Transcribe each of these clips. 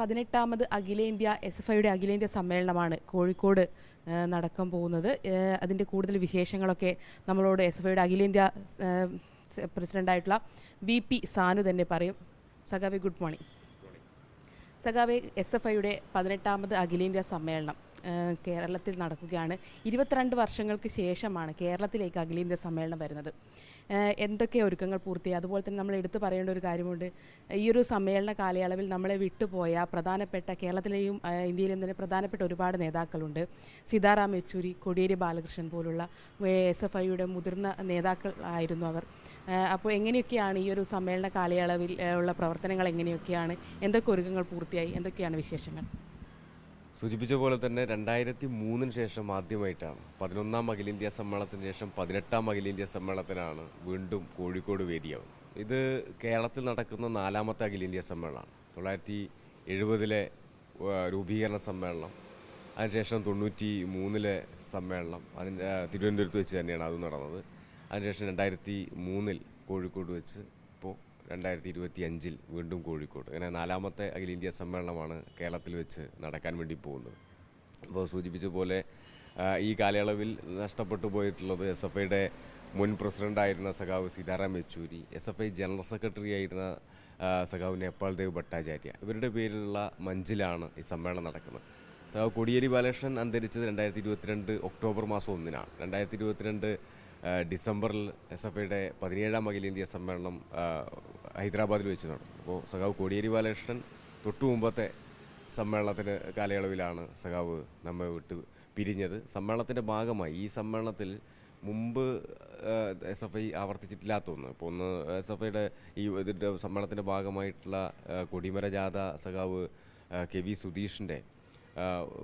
18ാമത് അഖിലേന്ത്യാ SFIയുടെ അഖിലേന്ത്യാ സമ്മേളനമാണ് കോഴിക്കോട് നടക്കാൻ പോകുന്നത്. അതിൻ്റെ കൂടുതൽ വിശേഷങ്ങളൊക്കെ നമ്മളോട് SFIയുടെ അഖിലേന്ത്യാ പ്രസിഡൻ്റായിട്ടുള്ള VP സാനു തന്നെ പറയും. സഖാവെ, ഗുഡ് മോർണിംഗ്. സഖാവെ, SFIയുടെ 18ാമത് അഖിലേന്ത്യാ സമ്മേളനം കേരളത്തിൽ നടക്കുകയാണ്. 22 വർഷങ്ങൾക്ക് ശേഷമാണ് കേരളത്തിലേക്ക് അഖിലേന്ത്യാ സമ്മേളനം വരുന്നത്. എന്തൊക്കെ ഒരുക്കങ്ങൾ പൂർത്തിയായി? അതുപോലെ തന്നെ നമ്മൾ എടുത്തു പറയേണ്ട ഒരു കാര്യമുണ്ട്. ഈ ഒരു സമ്മേളന കാലയളവിൽ നമ്മളെ വിട്ടുപോയ പ്രധാനപ്പെട്ട കേരളത്തിലെയും ഇന്ത്യയിലെയും തന്നെ പ്രധാനപ്പെട്ട ഒരുപാട് നേതാക്കളുണ്ട്. സീതാറാം യെച്ചൂരി, കോടിയേരി ബാലകൃഷ്ണൻ പോലുള്ള SFIയുടെ മുതിർന്ന നേതാക്കൾ ആയിരുന്നു അവർ. അപ്പോൾ എങ്ങനെയൊക്കെയാണ് ഈ ഒരു സമ്മേളന കാലയളവിൽ ഉള്ള പ്രവർത്തനങ്ങൾ? എങ്ങനെയൊക്കെയാണ്? എന്തൊക്കെ ഒരുക്കങ്ങൾ പൂർത്തിയായി? എന്തൊക്കെയാണ് വിശേഷങ്ങൾ? സൂചിപ്പിച്ച പോലെ തന്നെ 2003 ശേഷം ആദ്യമായിട്ടാണ് 11ാം അഖിലേന്ത്യാ സമ്മേളനത്തിന് ശേഷം 18ാം അഖിലേന്ത്യാ സമ്മേളനത്തിനാണ് വീണ്ടും കോഴിക്കോട് വേദിയാവും. ഇത് കേരളത്തിൽ നടക്കുന്ന 4ാമത്തെ അഖിലേന്ത്യാ സമ്മേളനമാണ്. 1970 രൂപീകരണ സമ്മേളനം, അതിനുശേഷം 93 സമ്മേളനം, തിരുവനന്തപുരത്ത് വെച്ച് തന്നെയാണ് അത് നടന്നത്. അതിനുശേഷം 2003 കോഴിക്കോട് വെച്ച്, ഇപ്പോൾ 2025 വീണ്ടും കോഴിക്കോട്. അങ്ങനെ 4ാമത്തെ അഖിലേന്ത്യാ സമ്മേളനമാണ് കേരളത്തിൽ വെച്ച് നടക്കാൻ വേണ്ടി പോകുന്നത്. അപ്പോൾ സൂചിപ്പിച്ച പോലെ ഈ കാലയളവിൽ നഷ്ടപ്പെട്ടു പോയിട്ടുള്ളത് SFIയുടെ മുൻ പ്രസിഡൻ്റായിരുന്ന സഖാവ് Sitaram Yechury, SFI general secretary ആയിരുന്ന സഖാവ് നേപ്പാൾ ദേവ് ഭട്ടാചാര്യ, ഇവരുടെ പേരിലുള്ള മഞ്ചിലാണ് ഈ സമ്മേളനം നടക്കുന്നത്. സഖാവ് കോടിയേരി ബാലകൃഷ്ണൻ അന്തരിച്ചത് 2022 ഒക്ടോബർ മാസം 1-നാണ്. 2022 ഡിസംബറിൽ SFIയുടെ 17ാം അഖിലേന്ത്യാ സമ്മേളനം ഹൈദരാബാദിൽ വെച്ച് നടന്നു. അപ്പോൾ സഖാവ് കോടിയേരി ബാലകൃഷ്ണൻ തൊട്ടു മുമ്പത്തെ സമ്മേളനത്തിന് കാലയളവിലാണ് സഖാവ് നമ്മെ വിട്ട് പിരിഞ്ഞത്. സമ്മേളനത്തിൻ്റെ ഭാഗമായി ഈ സമ്മേളനത്തിൽ മുമ്പ് SFI ആവർത്തിച്ചിട്ടില്ലാത്ത ഒന്ന്, ഇപ്പോൾ ഒന്ന് SFIയുടെ ഈ ഇതിൻ്റെ സമ്മേളനത്തിൻ്റെ ഭാഗമായിട്ടുള്ള കൊടിമര ജാഥ സഖാവ് KV സുധീഷിൻ്റെ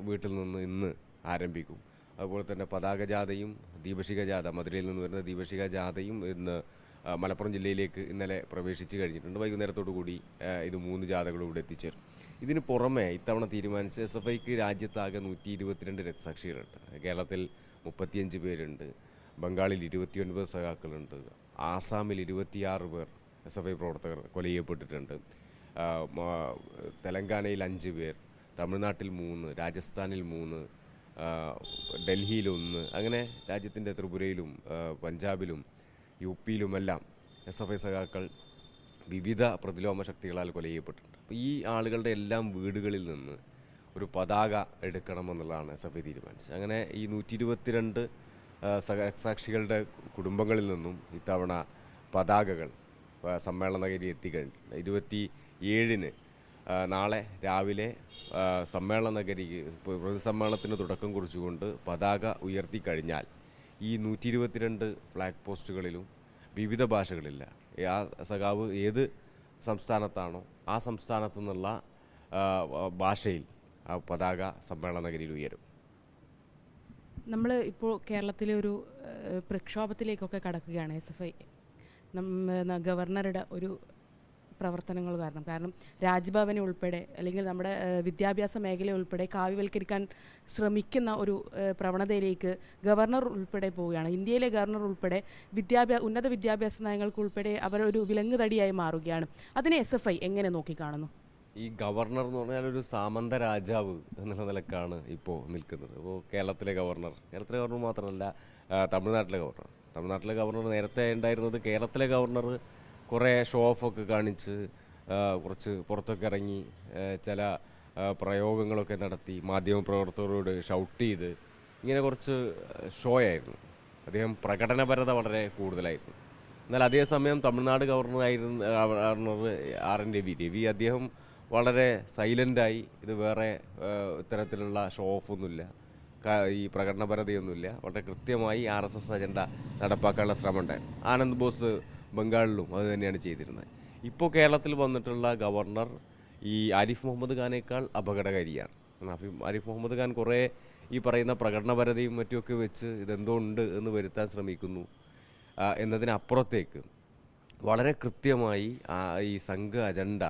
വീട്ടിൽ നിന്ന് ഇന്ന് ആരംഭിക്കും. അതുപോലെ തന്നെ പതാക ജാഥയും ദീപശിഖ ജാഥ, മധുരയിൽ നിന്ന് വരുന്ന ദീപശിഖ ജാഥയും ഇന്ന് മലപ്പുറം ജില്ലയിലേക്ക് ഇന്നലെ പ്രവേശിച്ച് കഴിഞ്ഞിട്ടുണ്ട്. വൈകുന്നേരത്തോടു കൂടി ഇത് 3 ജാഥകളും ഇവിടെ എത്തിച്ചേരും. ഇതിന് പുറമെ ഇത്തവണ തീരുമാനിച്ച SFIക്ക് രാജ്യത്താകെ 122 രക്തസാക്ഷികളുണ്ട്. കേരളത്തിൽ 35 പേരുണ്ട്, ബംഗാളിൽ 29 സഖാക്കളുണ്ട്, ആസാമിൽ 26 പേർ SFI പ്രവർത്തകർ കൊല ചെയ്യപ്പെട്ടിട്ടുണ്ട്, തെലങ്കാനയിൽ 5 പേർ, തമിഴ്നാട്ടിൽ 3, രാജസ്ഥാനിൽ 3, ഡൽഹിയിൽ 1, അങ്ങനെ രാജ്യത്തിൻ്റെ ത്രിപുരയിലും പഞ്ചാബിലും UP-യിലുമെല്ലാം SFI സഖാക്കൾ വിവിധ പ്രതിലോമ ശക്തികളാൽ കൊല ചെയ്യപ്പെട്ടിട്ടുണ്ട്. അപ്പോൾ ഈ ആളുകളുടെ എല്ലാം വീടുകളിൽ നിന്ന് ഒരു പതാക എടുക്കണമെന്നുള്ളതാണ് SFI തീരുമാനിച്ചത്. അങ്ങനെ ഈ 122 സാക്ഷികളുടെ കുടുംബങ്ങളിൽ നിന്നും ഇത്തവണ പതാകകൾ സമ്മേളന നഗരി എത്തിക്കഴിഞ്ഞിട്ടുണ്ട്. 27-ന് നാളെ രാവിലെ സമ്മേളന നഗരിക്ക് പൊതുസമ്മേളനത്തിന് തുടക്കം കുറിച്ചുകൊണ്ട് പതാക ഉയർത്തിക്കഴിഞ്ഞാൽ ഈ 122 ഫ്ലാഗ് പോസ്റ്റുകളിലും വിവിധ ഭാഷകളില്ല, ആ സഖാവ് ഏത് സംസ്ഥാനത്താണോ ആ സംസ്ഥാനത്തു നിന്നുള്ള ഭാഷയിൽ ആ പതാക സമ്മേളന നഗരിയിൽ ഉയരും. നമ്മൾ ഇപ്പോൾ കേരളത്തിലെ ഒരു പ്രക്ഷോഭത്തിലേക്കൊക്കെ കടക്കുകയാണ്. SFI ഗവർണറുടെ ഒരു പ്രവർത്തനങ്ങൾ കാരണം രാജ്ഭവനെ ഉൾപ്പെടെ അല്ലെങ്കിൽ നമ്മുടെ വിദ്യാഭ്യാസ മേഖല ഉൾപ്പെടെ കാവ്യവൽക്കരിക്കാൻ ശ്രമിക്കുന്ന ഒരു പ്രവണതയിലേക്ക് ഗവർണർ ഉൾപ്പെടെ പോവുകയാണ്. ഇന്ത്യയിലെ ഗവർണർ ഉൾപ്പെടെ ഉന്നത വിദ്യാഭ്യാസ നയങ്ങൾക്ക് ഉൾപ്പെടെ അവരൊരു വിലങ്ങുതടിയായി മാറുകയാണ്. അതിനെ SFI എങ്ങനെ നോക്കിക്കാണുന്നു? ഈ ഗവർണർ എന്ന് പറഞ്ഞാൽ ഒരു സാമന്ത രാജാവ് എന്നുള്ള നിലക്കാണ് ഇപ്പോൾ നിൽക്കുന്നത്. അപ്പോൾ കേരളത്തിലെ ഗവർണർ മാത്രമല്ല, തമിഴ്നാട്ടിലെ ഗവർണർ നേരത്തെ ഉണ്ടായിരുന്നത്, കേരളത്തിലെ ഗവർണർ കുറേ ഷോ ഓഫൊക്കെ കാണിച്ച് കുറച്ച് പുറത്തൊക്കെ ഇറങ്ങി ചില പ്രയോഗങ്ങളൊക്കെ നടത്തി മാധ്യമപ്രവർത്തകരോട് ഷൗട്ട് ചെയ്ത് ഇങ്ങനെ കുറച്ച് ഷോ ആയിരുന്നു. അദ്ദേഹം പ്രകടനപരത വളരെ കൂടുതലായിരുന്നു. എന്നാൽ അതേസമയം തമിഴ്നാട് ഗവർണർ RN രവി അദ്ദേഹം വളരെ സൈലൻ്റായി, ഇത് വേറെ ഇത്തരത്തിലുള്ള ഷോ ഓഫൊന്നുമില്ല, ഈ പ്രകടനപരതയൊന്നുമില്ല, വളരെ കൃത്യമായി RSS അജണ്ട നടപ്പാക്കാനുള്ള ശ്രമം ഉണ്ടായിരുന്നു. ആനന്ദ് ബോസ് ബംഗാളിലും അത് തന്നെയാണ് ചെയ്തിരുന്നത്. ഇപ്പോൾ കേരളത്തിൽ വന്നിട്ടുള്ള ഗവർണർ ഈ ആരിഫ് മുഹമ്മദ് ഖാനേക്കാൾ അപകടകാരിയാണ്. ആരിഫ് മുഹമ്മദ് ഖാൻ കുറേ ഈ പറയുന്ന പ്രകടനപരതയും മറ്റുമൊക്കെ വെച്ച് ഇതെന്തോ ഉണ്ട് എന്ന് വരുത്താൻ ശ്രമിക്കുന്നു എന്നതിനപ്പുറത്തേക്ക് വളരെ കൃത്യമായി ഈ സംഘ അജണ്ട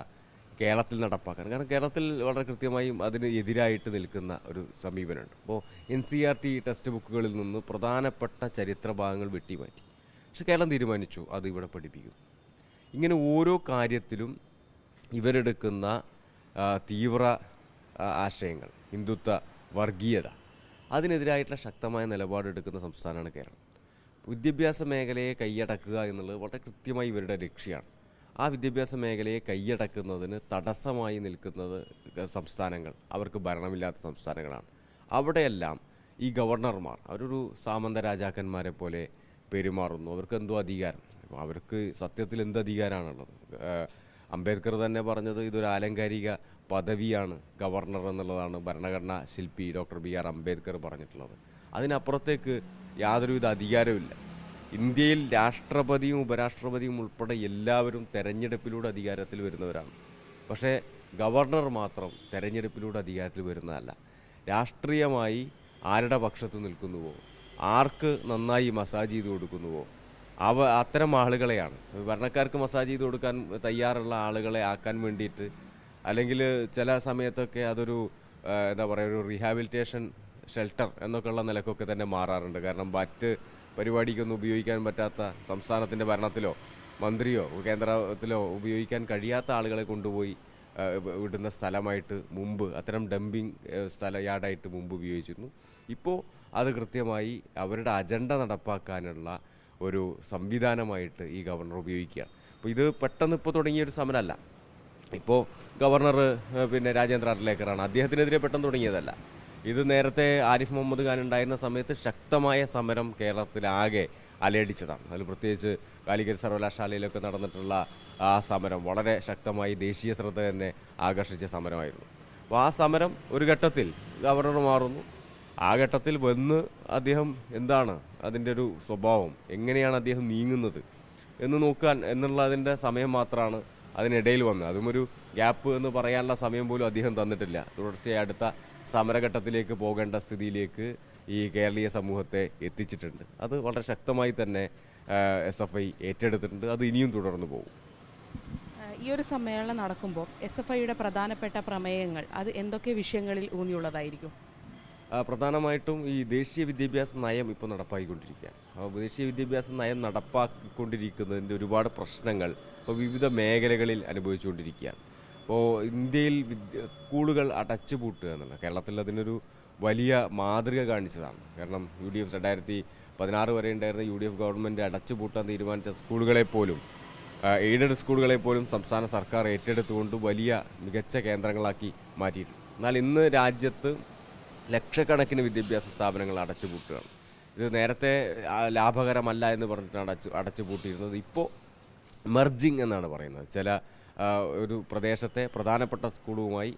കേരളത്തിൽ നടപ്പാക്കാൻ, കാരണം കേരളത്തിൽ വളരെ കൃത്യമായും അതിന് എതിരായിട്ട് നിൽക്കുന്ന ഒരു സമീപനമുണ്ട്. അപ്പോൾ NCERT ടെക്സ്റ്റ് ബുക്കുകളിൽ നിന്ന് പ്രധാനപ്പെട്ട ചരിത്ര ഭാഗങ്ങൾ വെട്ടിമാറ്റി. പക്ഷെ കേരളം തീരുമാനിച്ചു അത് ഇവിടെ പഠിപ്പിക്കും. ഇങ്ങനെ ഓരോ കാര്യത്തിലും ഇവരെടുക്കുന്ന തീവ്ര ആശയങ്ങൾ, ഹിന്ദുത്വ, വർഗീയത, അതിനെതിരായിട്ടുള്ള ശക്തമായ നിലപാടെടുക്കുന്ന സംസ്ഥാനമാണ് കേരളം. വിദ്യാഭ്യാസ മേഖലയെ കൈയടക്കുക എന്നുള്ളത് വളരെ കൃത്യമായി ഇവരുടെ ലക്ഷ്യമാണ്. ആ വിദ്യാഭ്യാസ മേഖലയെ കൈയടക്കുന്നതിന് തടസ്സമായി നിൽക്കുന്നത് സംസ്ഥാനങ്ങൾ, അവർക്ക് ഭരണമില്ലാത്ത സംസ്ഥാനങ്ങളാണ്. അവിടെയെല്ലാം ഈ ഗവർണർമാർ അവരൊരു സാമന്ത രാജാക്കന്മാരെ പോലെ പെരുമാറുന്നു. അവർക്ക് എന്തോ അധികാരം, അവർക്ക് സത്യത്തിൽ എന്ത് അധികാരമാണുള്ളത്? അംബേദ്കർ തന്നെ പറഞ്ഞത് ഇതൊരു ആലങ്കാരിക പദവിയാണ് ഗവർണർ എന്നുള്ളതാണ് ഭരണഘടനാ ശില്പി ഡോക്ടർ BR അംബേദ്കർ പറഞ്ഞിട്ടുള്ളത്. അതിനപ്പുറത്തേക്ക് യാതൊരുവിധ അധികാരമില്ല. ഇന്ത്യയിൽ രാഷ്ട്രപതിയും ഉപരാഷ്ട്രപതിയും ഉൾപ്പെടെ എല്ലാവരും തെരഞ്ഞെടുപ്പിലൂടെ അധികാരത്തിൽ വരുന്നവരാണ്. പക്ഷേ ഗവർണർ മാത്രം തെരഞ്ഞെടുപ്പിലൂടെ അധികാരത്തിൽ വരുന്നതല്ല. രാഷ്ട്രീയമായി ആരുടെ പക്ഷത്ത് നിൽക്കുന്നുവോ, ആർക്ക് നന്നായി മസാജ് ചെയ്ത് കൊടുക്കുന്നുവോ അത്തരം ആളുകളെയാണ് ഭരണക്കാർക്ക് മസാജ് ചെയ്ത് കൊടുക്കാൻ തയ്യാറുള്ള ആളുകളെ ആക്കാൻ വേണ്ടിയിട്ട്, അല്ലെങ്കിൽ ചില സമയത്തൊക്കെ അതൊരു എന്താ പറയുക, ഒരു റീഹാബിലിറ്റേഷൻ ഷെൽട്ടർ എന്നൊക്കെയുള്ള നിലക്കൊക്കെ തന്നെ മാറാറുണ്ട്. കാരണം മറ്റ് പരിപാടിക്കൊന്നും ഉപയോഗിക്കാൻ പറ്റാത്ത, സംസ്ഥാനത്തിൻ്റെ ഭരണത്തിലോ മന്ത്രിയോ കേന്ദ്രത്തിലോ ഉപയോഗിക്കാൻ കഴിയാത്ത ആളുകളെ കൊണ്ടുപോയി വിടുന്ന സ്ഥലമായിട്ട് മുമ്പ്, അത്തരം ഡംപിങ് യാർഡായിട്ട് മുമ്പ് ഉപയോഗിച്ചിരുന്നു. ഇപ്പോൾ അത് കൃത്യമായി അവരുടെ അജണ്ട നടപ്പാക്കാനുള്ള ഒരു സംവിധാനമായിട്ട് ഈ ഗവർണർ ഉപയോഗിക്കുക. അപ്പോൾ ഇത് പെട്ടെന്ന് ഇപ്പോൾ തുടങ്ങിയൊരു സമരമല്ല. ഇപ്പോൾ ഗവർണർ രാജേന്ദ്ര അർലേക്കറാണ്, അദ്ദേഹത്തിനെതിരെ പെട്ടെന്ന് തുടങ്ങിയതല്ല. ഇത് നേരത്തെ ആരിഫ് മുഹമ്മദ് ഖാൻ ഉണ്ടായിരുന്ന സമയത്ത് ശക്തമായ സമരം കേരളത്തിലാകെ അലയടിച്ചതാണ്. അതിൽ പ്രത്യേകിച്ച് കാലിക്കറ്റ് സർവകലാശാലയിലൊക്കെ നടന്നിട്ടുള്ള ആ സമരം വളരെ ശക്തമായി ദേശീയ ശ്രദ്ധ തന്നെ ആകർഷിച്ച സമരമായിരുന്നു. അപ്പോൾ ആ സമരം ഒരു ഘട്ടത്തിൽ ഗവർണർ മാറുന്നു. ആ ഘട്ടത്തിൽ വന്ന് അദ്ദേഹം എന്താണ് അതിൻ്റെ ഒരു സ്വഭാവം, എങ്ങനെയാണ് അദ്ദേഹം നീങ്ങുന്നത് എന്ന് നോക്കാൻ എന്നുള്ളതിൻ്റെ സമയം മാത്രമാണ് അതിനിടയിൽ വന്നത്. അതും ഒരു ഗ്യാപ്പ് എന്ന് പറയാനുള്ള സമയം പോലും അദ്ദേഹം തന്നിട്ടില്ല. തുടർച്ചയായി അടുത്ത സമരഘട്ടത്തിലേക്ക് പോകേണ്ട സ്ഥിതിയിലേക്ക് ഈ കേരളീയ സമൂഹത്തെ എത്തിച്ചിട്ടുണ്ട്. അത് വളരെ ശക്തമായി തന്നെ SFI ഏറ്റെടുത്തിട്ടുണ്ട്. അത് ഇനിയും തുടർന്നു പോകും. ഈ ഒരു സമ്മേളനം നടക്കുമ്പോൾ SFIയുടെ പ്രധാനപ്പെട്ട പ്രമേയങ്ങൾ അത് എന്തൊക്കെ വിഷയങ്ങളിൽ ഊന്നിയുള്ളതായിരിക്കും? പ്രധാനമായിട്ടും ഈ ദേശീയ വിദ്യാഭ്യാസ നയം ഇപ്പോൾ നടപ്പാക്കിക്കൊണ്ടിരിക്കുകയാണ്. അപ്പോൾ ദേശീയ വിദ്യാഭ്യാസ നയം നടപ്പാക്കിക്കൊണ്ടിരിക്കുന്നതിൻ്റെ ഒരുപാട് പ്രശ്നങ്ങൾ ഇപ്പോൾ വിവിധ മേഖലകളിൽ അനുഭവിച്ചുകൊണ്ടിരിക്കുകയാണ്. അപ്പോൾ ഇന്ത്യയിൽ സ്കൂളുകൾ അടച്ചുപൂട്ടുക എന്നുള്ളത് കേരളത്തിൽ അതിനൊരു വലിയ മാതൃക കാണിച്ചതാണ്. കാരണം UDF 2016 വരെ ഉണ്ടായിരുന്ന UDF ഗവൺമെൻറ് അടച്ചുപൂട്ടാൻ തീരുമാനിച്ച സ്കൂളുകളെപ്പോലും, എയ്ഡഡ് സ്കൂളുകളെപ്പോലും സംസ്ഥാന സർക്കാർ ഏറ്റെടുത്തുകൊണ്ട് വലിയ മികച്ച കേന്ദ്രങ്ങളാക്കി മാറ്റിയിട്ടുണ്ട്. എന്നാൽ ഇന്ന് രാജ്യത്ത് ലക്ഷക്കണക്കിന് വിദ്യാഭ്യാസ സ്ഥാപനങ്ങൾ അടച്ചുപൂട്ടുകയാണ്. ഇത് നേരത്തെ ലാഭകരമല്ല എന്ന് പറഞ്ഞിട്ടാണ് അടച്ചുപൂട്ടിയിരുന്നത്. ഇപ്പോൾ മെർജിങ് എന്നാണ് പറയുന്നത്. ചില ഒരു പ്രദേശത്തെ പ്രധാനപ്പെട്ട സ്കൂളുമായി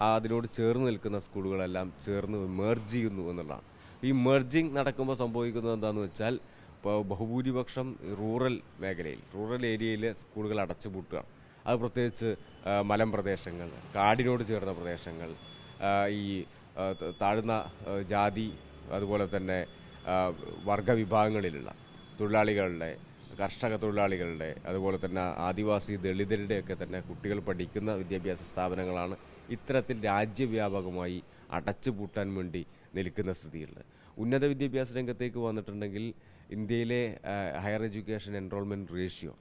അതിനോട് ചേർന്ന് നിൽക്കുന്ന സ്കൂളുകളെല്ലാം ചേർന്ന് മെർജ് ചെയ്യുന്നു എന്നുള്ളതാണ്. ഈ മെർജിങ് നടക്കുമ്പോൾ സംഭവിക്കുന്നത് എന്താണെന്ന് വെച്ചാൽ, ഇപ്പോൾ ബഹുഭൂരിപക്ഷം റൂറൽ മേഖലയിൽ, റൂറൽ ഏരിയയിലെ സ്കൂളുകൾ അടച്ചുപൂട്ടുകയാണ്. അത് പ്രത്യേകിച്ച് മലമ്പ്രദേശങ്ങൾ, കാടിനോട് ചേർന്ന പ്രദേശങ്ങൾ, ഈ താഴ്ന്ന ജാതി അതുപോലെ തന്നെ വർഗവിഭാഗങ്ങളിലുള്ള തൊഴിലാളികളുടെ, കർഷക തൊഴിലാളികളുടെ, അതുപോലെ തന്നെ ആദിവാസി ദളിതരുടെയൊക്കെ തന്നെ കുട്ടികൾ പഠിക്കുന്ന വിദ്യാഭ്യാസ സ്ഥാപനങ്ങളാണ് ഇത്തരത്തിൽ രാജ്യവ്യാപകമായി അടച്ചുപൂട്ടാൻ വേണ്ടി നിൽക്കുന്ന സ്ഥിതിയുള്ളത്. ഉന്നത വിദ്യാഭ്യാസ രംഗത്തേക്ക് വന്നിട്ടുണ്ടെങ്കിൽ ഇന്ത്യയിലെ ഹയർ എഡ്യൂക്കേഷൻ എൻറോൾമെൻറ്റ് റേഷ്യോ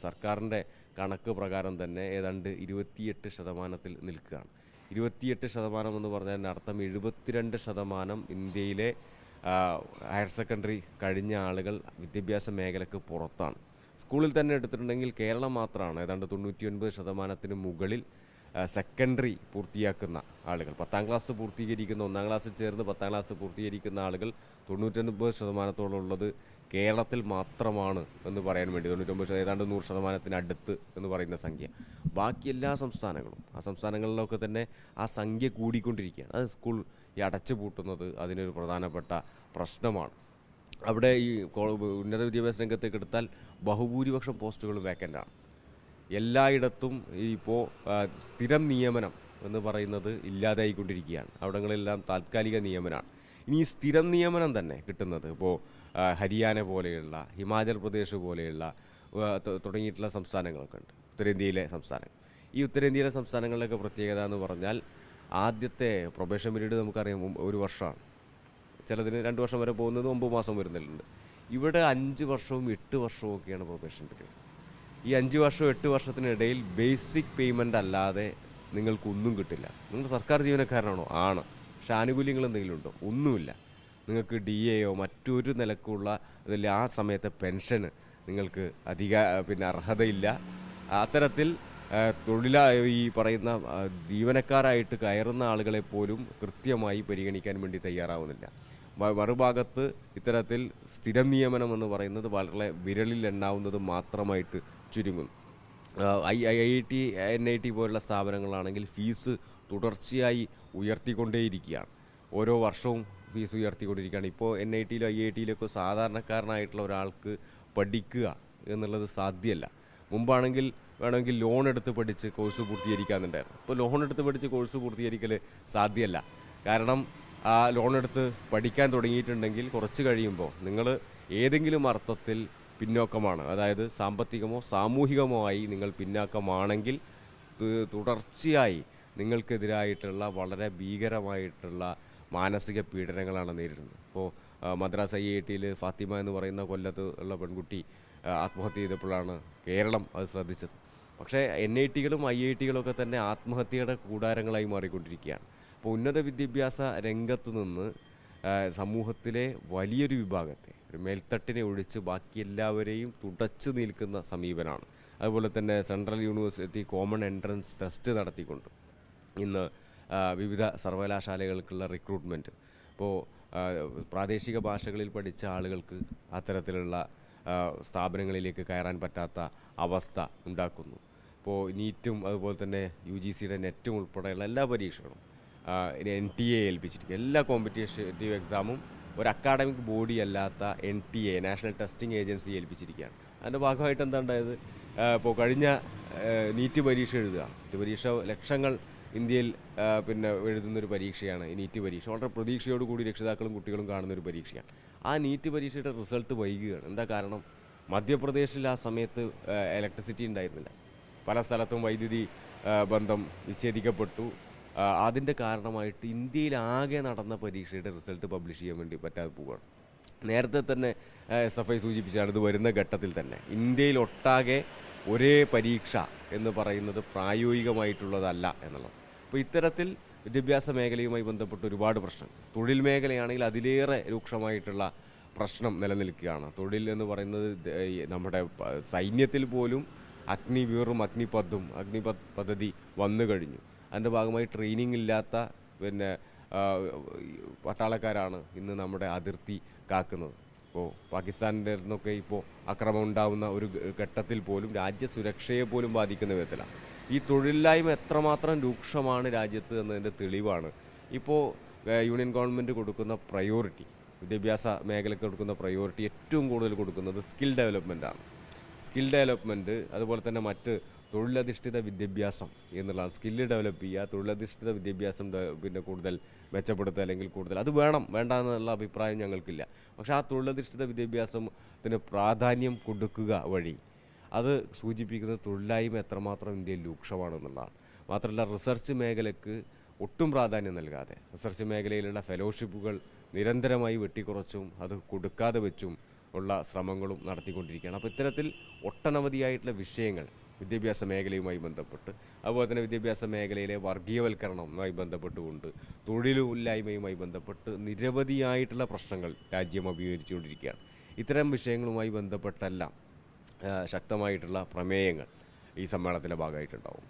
സർക്കാരിൻ്റെ കണക്ക് പ്രകാരം തന്നെ ഏതാണ്ട് 28% നിൽക്കുകയാണ്. 28% എന്ന് പറഞ്ഞാൽ അർത്ഥം 72% ഇന്ത്യയിലെ ഹയർ സെക്കൻഡറി കഴിഞ്ഞ ആളുകൾ വിദ്യാഭ്യാസ മേഖലയ്ക്ക് പുറത്താണ്. സ്കൂളിൽ തന്നെ എടുത്തിട്ടുണ്ടെങ്കിൽ കേരളം മാത്രമാണ് ഏതാണ്ട് 99% മുകളിൽ സെക്കൻഡറി പൂർത്തിയാക്കുന്ന ആളുകൾ. 10ാം ക്ലാസ് പൂർത്തീകരിക്കുന്ന, 1ാം ക്ലാസ്സിൽ ചേർന്ന് 10ാം ക്ലാസ് പൂർത്തീകരിക്കുന്ന ആളുകൾ 99% ഉള്ളത് കേരളത്തിൽ മാത്രമാണ് എന്ന് പറയാൻ വേണ്ടി. 99% ഏതാണ്ട് 100% അടുത്ത് എന്ന് പറയുന്ന സംഖ്യ. ബാക്കി എല്ലാ സംസ്ഥാനങ്ങളും, ആ സംസ്ഥാനങ്ങളിലൊക്കെ തന്നെ ആ സംഖ്യ കൂടിക്കൊണ്ടിരിക്കുകയാണ്. അത് സ്കൂൾ ഈ അടച്ചുപൂട്ടുന്നത് അതിനൊരു പ്രധാനപ്പെട്ട പ്രശ്നമാണ്. അവിടെ ഈ ഉന്നത വിദ്യാഭ്യാസ രംഗത്തേക്ക് എടുത്താൽ ബഹുഭൂരിപക്ഷം പോസ്റ്റുകളും വേക്കൻ്റാണ്. എല്ലായിടത്തും ഇപ്പോൾ സ്ഥിരം നിയമനം എന്ന് പറയുന്നത് ഇല്ലാതായിക്കൊണ്ടിരിക്കുകയാണ്. അവിടങ്ങളെല്ലാം താൽക്കാലിക നിയമനമാണ്. ഇനി ഈ സ്ഥിരം നിയമനം തന്നെ കിട്ടുന്നത് ഇപ്പോൾ ഹരിയാന പോലെയുള്ള, ഹിമാചൽ പ്രദേശ് പോലെയുള്ള തുടങ്ങിയിട്ടുള്ള സംസ്ഥാനങ്ങളൊക്കെ ഉണ്ട്, ഉത്തരേന്ത്യയിലെ സംസ്ഥാനങ്ങൾ. ഈ ഉത്തരേന്ത്യയിലെ സംസ്ഥാനങ്ങളിലൊക്കെ പ്രത്യേകത എന്ന് പറഞ്ഞാൽ ആദ്യത്തെ പ്രൊബേഷൻ പീരീഡ് നമുക്കറിയാം 1 വർഷമാണ്. ചിലതിന് 2 വർഷം വരെ പോകുന്നത് 9 മാസം വരുന്നുണ്ട്. ഇവിടെ 5 വർഷവും 8 വർഷവും ഒക്കെയാണ് പ്രൊബേഷൻ പീരീഡ്. ഈ 5 വർഷവും 8 വർഷത്തിനിടയിൽ ബേസിക് പേയ്മെൻ്റ് അല്ലാതെ നിങ്ങൾക്കൊന്നും കിട്ടില്ല. നിങ്ങൾ സർക്കാർ ജീവനക്കാരനാണോ? ആണ്. പക്ഷെ ആനുകൂല്യങ്ങൾ എന്തെങ്കിലും ഉണ്ടോ? ഒന്നുമില്ല. നിങ്ങൾക്ക് DAയോ മറ്റൊരു നിലക്കുള്ള അതിൽ ആ സമയത്തെ പെൻഷന് നിങ്ങൾക്ക് അർഹതയില്ല. അത്തരത്തിൽ ഈ പറയുന്ന ജീവനക്കാരായിട്ട് കയറുന്ന ആളുകളെ പോലും കൃത്യമായി പരിഗണിക്കാൻ വേണ്ടി തയ്യാറാവുന്നില്ല. മറുഭാഗത്ത് ഇത്തരത്തിൽ സ്ഥിരം നിയമനം എന്ന് പറയുന്നത് വളരെ വിരലിൽ എണ്ണാവുന്നത് മാത്രമായിട്ട് ചുരുങ്ങുന്നു. IIT NIT പോലുള്ള സ്ഥാപനങ്ങളാണെങ്കിൽ ഫീസ് തുടർച്ചയായി ഉയർത്തിക്കൊണ്ടേയിരിക്കുകയാണ്. ഓരോ വർഷവും ഫീസ് ഉയർത്തിക്കൊണ്ടിരിക്കുകയാണ്. ഇപ്പോൾ NITയിലോ IITയിലൊക്കെ സാധാരണക്കാരനായിട്ടുള്ള ഒരാൾക്ക് പഠിക്കുക എന്നുള്ളത് സാധ്യമല്ല. മുമ്പാണെങ്കിൽ വേണമെങ്കിൽ ലോൺ എടുത്ത് പഠിച്ച് കോഴ്സ് പൂർത്തീകരിക്കാമെന്നുണ്ടായിരുന്നു. ഇപ്പോൾ ലോൺ എടുത്ത് പഠിച്ച് കോഴ്സ് പൂർത്തീകരിക്കൽ സാധ്യമല്ല. കാരണം ആ ലോൺ എടുത്ത് പഠിക്കാൻ തുടങ്ങിയിട്ടുണ്ടെങ്കിൽ കുറച്ച് കഴിയുമ്പോൾ നിങ്ങൾ ഏതെങ്കിലും അർത്ഥത്തിൽ പിന്നോക്കമാണ്, അതായത് സാമ്പത്തികമോ സാമൂഹികമോ ആയി നിങ്ങൾ പിന്നാക്കമാണെങ്കിൽ തുടർച്ചയായി നിങ്ങൾക്കെതിരായിട്ടുള്ള വളരെ ഭീകരമായിട്ടുള്ള മാനസിക പീഡനങ്ങളാണ് നേരിടുന്നത്. ഇപ്പോൾ മദ്രാസ് IITയിൽ ഫാത്തിമ എന്ന് പറയുന്ന കൊല്ലത്ത് ഉള്ള പെൺകുട്ടി ആത്മഹത്യ ചെയ്തപ്പോഴാണ് കേരളം അത് ശ്രദ്ധിച്ചത്. പക്ഷേ NITകളും IITകളും ഒക്കെ തന്നെ ആത്മഹത്യയുടെ കൂടാരങ്ങളായി മാറിക്കൊണ്ടിരിക്കുകയാണ്. അപ്പോൾ ഉന്നത വിദ്യാഭ്യാസ രംഗത്ത് നിന്ന് സമൂഹത്തിലെ വലിയൊരു വിഭാഗത്തെ, ഒരു മേൽത്തട്ടിനെ ഒഴിച്ച് ബാക്കി എല്ലാവരെയും തുടച്ചു നിൽക്കുന്ന സമീപനമാണ്. അതുപോലെ തന്നെ central university common entrance test നടത്തിക്കൊണ്ട് ഇന്ന് വിവിധ സർവകലാശാലകൾക്കുള്ള റിക്രൂട്ട്മെൻറ്റ്, ഇപ്പോൾ പ്രാദേശിക ഭാഷകളിൽ പഠിച്ച ആളുകൾക്ക് അത്തരത്തിലുള്ള സ്ഥാപനങ്ങളിലേക്ക് കയറാൻ പറ്റാത്ത അവസ്ഥ ഉണ്ടാക്കുന്നു. ഇപ്പോൾ നീറ്റും അതുപോലെ തന്നെ UGCയുടെ നെറ്റും ഉൾപ്പെടെയുള്ള എല്ലാ പരീക്ഷകളും NTA ഏൽപ്പിച്ചിരിക്കുക. എല്ലാ കോമ്പറ്റേറ്റീവ് എക്സാമും ഒരു അക്കാഡമിക് ബോഡി അല്ലാത്ത NTA നാഷണൽ ടെസ്റ്റിംഗ് ഏജൻസി ഏൽപ്പിച്ചിരിക്കുകയാണ്. അതിൻ്റെ ഭാഗമായിട്ട് എന്താ ഉണ്ടായത്? ഇപ്പോൾ കഴിഞ്ഞ നീറ്റ് പരീക്ഷ എഴുതുക. നീറ്റ് പരീക്ഷ ലക്ഷങ്ങൾ ഇന്ത്യയിൽ എഴുതുന്നൊരു പരീക്ഷയാണ് ഈ നീറ്റ് പരീക്ഷ. വളരെ പ്രതീക്ഷയോടുകൂടി രക്ഷിതാക്കളും കുട്ടികളും കാണുന്നൊരു പരീക്ഷയാണ്. ആ നീറ്റ് പരീക്ഷയുടെ റിസൾട്ട് വൈകുകയാണ്. എന്താ കാരണം? മധ്യപ്രദേശിൽ ആ സമയത്ത് ഇലക്ട്രിസിറ്റി ഉണ്ടായിരുന്നില്ല. പല സ്ഥലത്തും വൈദ്യുതി ബന്ധം വിച്ഛേദിക്കപ്പെട്ടു. അതിൻ്റെ കാരണമായിട്ട് ഇന്ത്യയിലാകെ നടന്ന പരീക്ഷയുടെ റിസൾട്ട് പബ്ലിഷ് ചെയ്യാൻ വേണ്ടി പറ്റാതെ പോവുകയാണ്. നേരത്തെ തന്നെ SFI സൂചിപ്പിച്ചാണ് ഇത് വരുന്ന ഘട്ടത്തിൽ തന്നെ ഇന്ത്യയിലൊട്ടാകെ ഒരേ പരീക്ഷ എന്ന് പറയുന്നത് പ്രായോഗികമായിട്ടുള്ളതല്ല എന്നുള്ളത്. അപ്പോൾ ഇത്തരത്തിൽ വിദ്യാഭ്യാസ മേഖലയുമായി ബന്ധപ്പെട്ട് ഒരുപാട് പ്രശ്നങ്ങൾ, തൊഴിൽ മേഖലയാണെങ്കിൽ അതിലേറെ രൂക്ഷമായിട്ടുള്ള പ്രശ്നം നിലനിൽക്കുകയാണ്. തൊഴിൽ എന്ന് പറയുന്നത് നമ്മുടെ സൈന്യത്തിൽ പോലും അഗ്നിപഥ് പദ്ധതി വന്നു കഴിഞ്ഞു. അതിൻ്റെ ഭാഗമായി ട്രെയിനിങ് ഇല്ലാത്ത പട്ടാളക്കാരാണ് ഇന്ന് നമ്മുടെ അതിർത്തി കാക്കുന്നത്. ഇപ്പോൾ പാകിസ്ഥാനിൻ്റെ നിന്നൊക്കെ ഇപ്പോൾ ആക്രമണം ഉണ്ടാകുന്ന ഒരു ഘട്ടത്തിൽ പോലും രാജ്യസുരക്ഷയെ പോലും ബാധിക്കുന്ന വിധത്തിലാണ്. ഈ തൊഴിലില്ലായ്മ എത്രമാത്രം രൂക്ഷമാണ് രാജ്യത്ത് എന്നതിൻ്റെ തെളിവാണ് ഇപ്പോൾ യൂണിയൻ ഗവൺമെൻറ് കൊടുക്കുന്ന പ്രയോറിറ്റി, വിദ്യാഭ്യാസ മേഖലയ്ക്ക് കൊടുക്കുന്ന പ്രയോറിറ്റി ഏറ്റവും കൂടുതൽ കൊടുക്കുന്നത് സ്കിൽ ഡെവലപ്മെൻറ്റാണ്. സ്കിൽ ഡെവലപ്മെൻറ്റ് അതുപോലെ തന്നെ മറ്റ് തൊഴിലധിഷ്ഠിത വിദ്യാഭ്യാസം എന്നുള്ള സ്കില്ല് ഡെവലപ്പ് ചെയ്യുക, തൊഴിലധിഷ്ഠിത വിദ്യാഭ്യാസം കൂടുതൽ മെച്ചപ്പെടുത്തുക, അല്ലെങ്കിൽ കൂടുതൽ അത് വേണ്ട എന്നുള്ള അഭിപ്രായം ഞങ്ങൾക്കില്ല. പക്ഷേ ആ തൊഴിലധിഷ്ഠിത വിദ്യാഭ്യാസത്തിന് പ്രാധാന്യം കൊടുക്കുക വഴി അത് സൂചിപ്പിക്കുന്നത് തൊഴിലില്ലായ്മ എത്രമാത്രം ഇന്ത്യയിൽ രൂക്ഷമാണെന്നുള്ളതാണ്. മാത്രമല്ല റിസർച്ച് മേഖലയ്ക്ക് ഒട്ടും പ്രാധാന്യം നൽകാതെ റിസർച്ച് മേഖലയിലുള്ള ഫെലോഷിപ്പുകൾ നിരന്തരമായി വെട്ടിക്കുറച്ചും അത് കൊടുക്കാതെ വെച്ചും ഉള്ള ശ്രമങ്ങളും നടത്തിക്കൊണ്ടിരിക്കുകയാണ്. അപ്പോൾ ഇത്തരത്തിൽ ഒട്ടനവധിയായിട്ടുള്ള വിഷയങ്ങൾ വിദ്യാഭ്യാസ മേഖലയുമായി ബന്ധപ്പെട്ട്, അതുപോലെ തന്നെ വിദ്യാഭ്യാസ മേഖലയിലെ വർഗീയവൽക്കരണവുമായി ബന്ധപ്പെട്ടുകൊണ്ട്, തൊഴിലില്ലായ്മയുമായി ബന്ധപ്പെട്ട് നിരവധിയായിട്ടുള്ള പ്രശ്നങ്ങൾ രാജ്യം അഭിമുഖീകരിച്ചുകൊണ്ടിരിക്കുകയാണ്. ഇത്തരം വിഷയങ്ങളുമായി ബന്ധപ്പെട്ടെല്ലാം ശക്തമായിട്ടുള്ള പ്രമേയങ്ങൾ ഈ സമ്മേളനത്തിൻ്റെ ഭാഗമായിട്ടുണ്ടാവും.